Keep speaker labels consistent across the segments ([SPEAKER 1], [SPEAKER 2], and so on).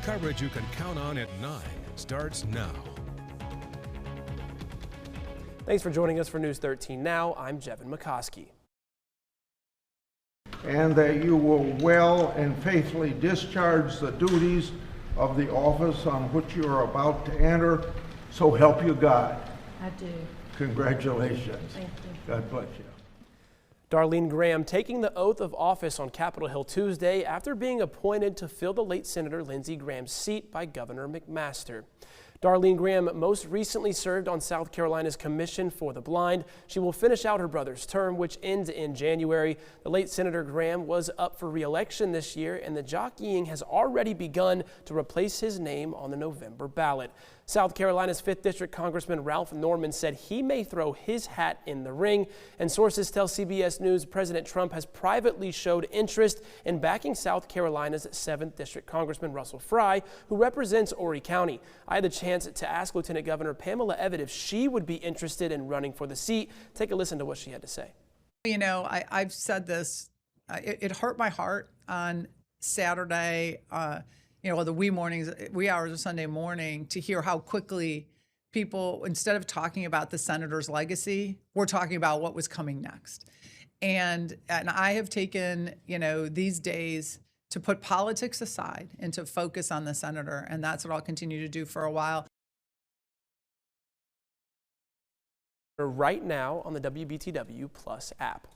[SPEAKER 1] Coverage you can count on at 9 starts now.
[SPEAKER 2] Thanks for joining us for News 13 Now. I'm Jevin McCoskey.
[SPEAKER 3] And that you will well and faithfully discharge the duties of the office on which you are about to enter. So help you God.
[SPEAKER 4] I do.
[SPEAKER 3] Congratulations.
[SPEAKER 4] Thank you.
[SPEAKER 3] God bless you.
[SPEAKER 2] Darlene Graham taking the oath of office on Capitol Hill Tuesday after being appointed to fill the late Senator Lindsey Graham's seat by Governor McMaster. Darlene Graham most recently served on South Carolina's Commission for the Blind. She will finish out her brother's term, which ends in January. The late Senator Graham was up for re-election this year, and the jockeying has already begun to replace his name on the November ballot. South Carolina's 5th District Congressman Ralph Norman said he may throw his hat in the ring, and sources tell CBS News President Trump has privately showed interest in backing South Carolina's 7th District Congressman Russell Fry, who represents Horry County. I had the chance to ask Lieutenant Governor Pamela Evett if she would be interested in running for the seat. Take a listen to what she had to say.
[SPEAKER 5] You know, I've said this, it hurt my heart on Saturday, the wee hours of Sunday morning, to hear how quickly people, instead of talking about the senator's legacy, we're talking about what was coming next. And I have taken, these days to put politics aside and to focus on the senator. And that's what I'll continue to do for a while.
[SPEAKER 2] Right now on the WBTW Plus app.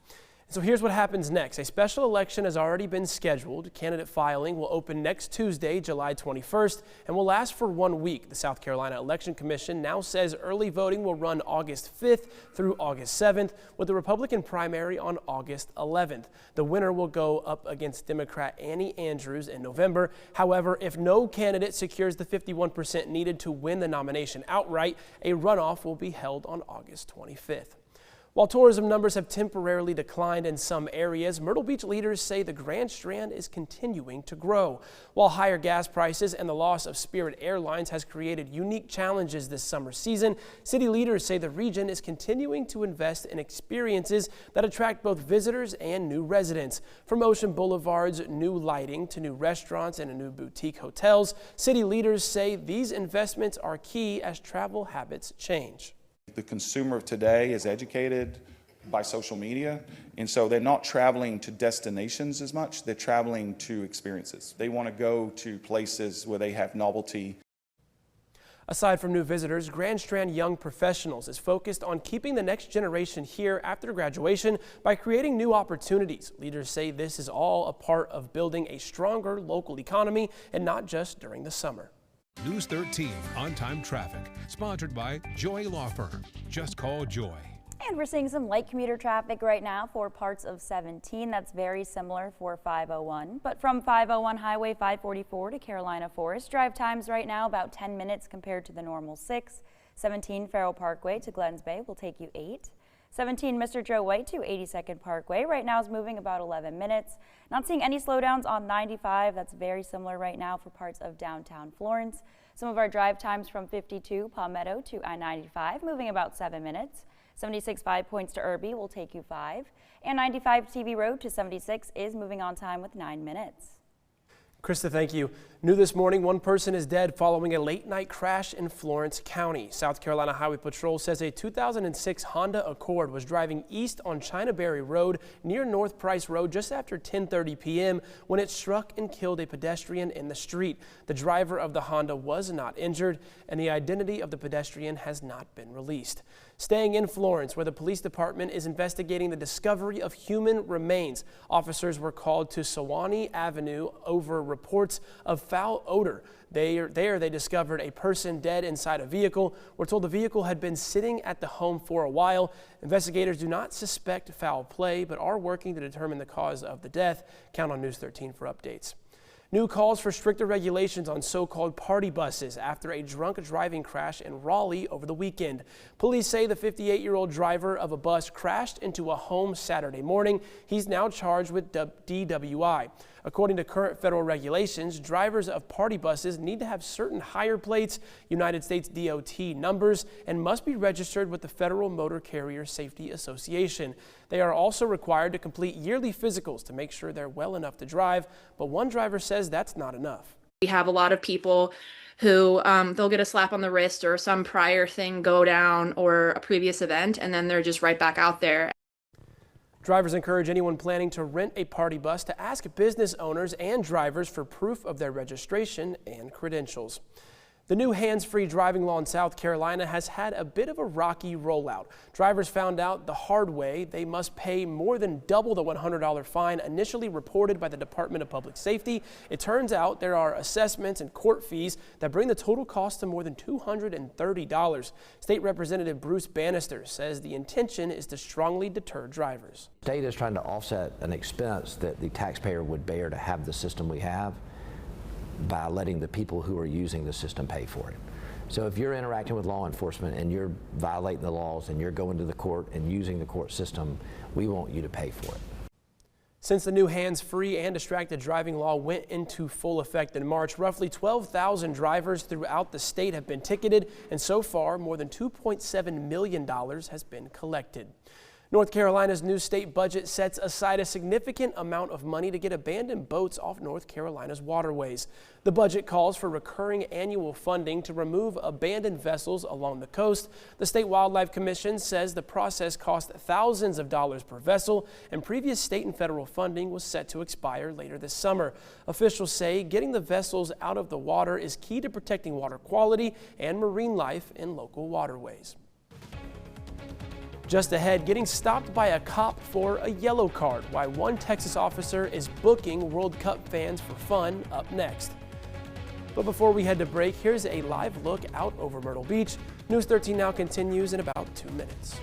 [SPEAKER 2] So here's what happens next. A special election has already been scheduled. Candidate filing will open next Tuesday, July 21st, and will last for 1 week. The South Carolina Election Commission now says early voting will run August 5th through August 7th, with the Republican primary on August 11th. The winner will go up against Democrat Annie Andrews in November. However, if no candidate secures the 51% needed to win the nomination outright, a runoff will be held on August 25th. While tourism numbers have temporarily declined in some areas, Myrtle Beach leaders say the Grand Strand is continuing to grow. While higher gas prices and the loss of Spirit Airlines has created unique challenges this summer season, city leaders say the region is continuing to invest in experiences that attract both visitors and new residents. From Ocean Boulevard's new lighting to new restaurants and new boutique hotels, city leaders say these investments are key as travel habits change.
[SPEAKER 6] The consumer of today is educated by social media, and so they're not traveling to destinations as much, they're traveling to experiences. They want to go to places where they have novelty.
[SPEAKER 2] Aside from new visitors, Grand Strand Young Professionals is focused on keeping the next generation here after graduation by creating new opportunities. Leaders say this is all a part of building a stronger local economy and not just during the summer.
[SPEAKER 1] News 13 on-time traffic, sponsored by Joy Law Firm. Just call Joy.
[SPEAKER 7] And we're seeing some light commuter traffic right now for parts of 17. That's very similar for 501. But from 501 Highway 544 to Carolina Forest, drive times right now about 10 minutes compared to the normal 6. 17 Farrell Parkway to Glens Bay will take you 8. 17 Mr. Joe White to 82nd Parkway right now is moving about 11 minutes. Not seeing any slowdowns on 95. That's very similar right now for parts of downtown Florence. Some of our drive times from 52 Palmetto to I-95 moving about 7 minutes. 76 5 Points to Irby will take you 5. And 95 TV Road to 76 is moving on time with 9 minutes.
[SPEAKER 2] Krista, thank you. New this morning, one person is dead following a late-night crash in Florence County. South Carolina Highway Patrol says a 2006 Honda Accord was driving east on Chinaberry Road near North Price Road just after 10:30 p.m. when it struck and killed a pedestrian in the street. The driver of the Honda was not injured, and the identity of the pedestrian has not been released. Staying in Florence, where the police department is investigating the discovery of human remains, officers were called to Sewanee Avenue over reports of foul odor. There they discovered a person dead inside a vehicle. We're told the vehicle had been sitting at the home for a while. Investigators do not suspect foul play, but are working to determine the cause of the death. Count on News 13 for updates. New calls for stricter regulations on so-called party buses after a drunk driving crash in Raleigh over the weekend. Police say the 58-year-old driver of a bus crashed into a home Saturday morning. He's now charged with DWI. According to current federal regulations, drivers of party buses need to have certain hire plates, United States DOT numbers, and must be registered with the Federal Motor Carrier Safety Association. They are also required to complete yearly physicals to make sure they're well enough to drive, but one driver says that's not enough.
[SPEAKER 4] We have a lot of people who they'll get a slap on the wrist or some prior thing go down or a previous event, and then they're just right back out there.
[SPEAKER 2] Drivers encourage anyone planning to rent a party bus to ask business owners and drivers for proof of their registration and credentials. The new hands-free driving law in South Carolina has had a bit of a rocky rollout. Drivers found out the hard way they must pay more than double the $100 fine initially reported by the Department of Public Safety. It turns out there are assessments and court fees that bring the total cost to more than $230. State Representative Bruce Bannister says the intention is to strongly deter drivers.
[SPEAKER 8] The state is trying to offset an expense that the taxpayer would bear to have the system we have by letting the people who are using the system pay for it. So if you're interacting with law enforcement and you're violating the laws and you're going to the court and using the court system, we want you to pay for it.
[SPEAKER 2] Since the new hands-free and distracted driving law went into full effect in March, roughly 12,000 drivers throughout the state have been ticketed, and so far more than $2.7 million has been collected. North Carolina's new state budget sets aside a significant amount of money to get abandoned boats off North Carolina's waterways. The budget calls for recurring annual funding to remove abandoned vessels along the coast. The State Wildlife Commission says the process cost thousands of dollars per vessel, and previous state and federal funding was set to expire later this summer. Officials say getting the vessels out of the water is key to protecting water quality and marine life in local waterways. Just ahead, getting stopped by a cop for a yellow card, why one Texas officer is booking World Cup fans for fun, up next. But before we head to break, here's a live look out over Myrtle Beach. News 13 Now continues in about 2 minutes.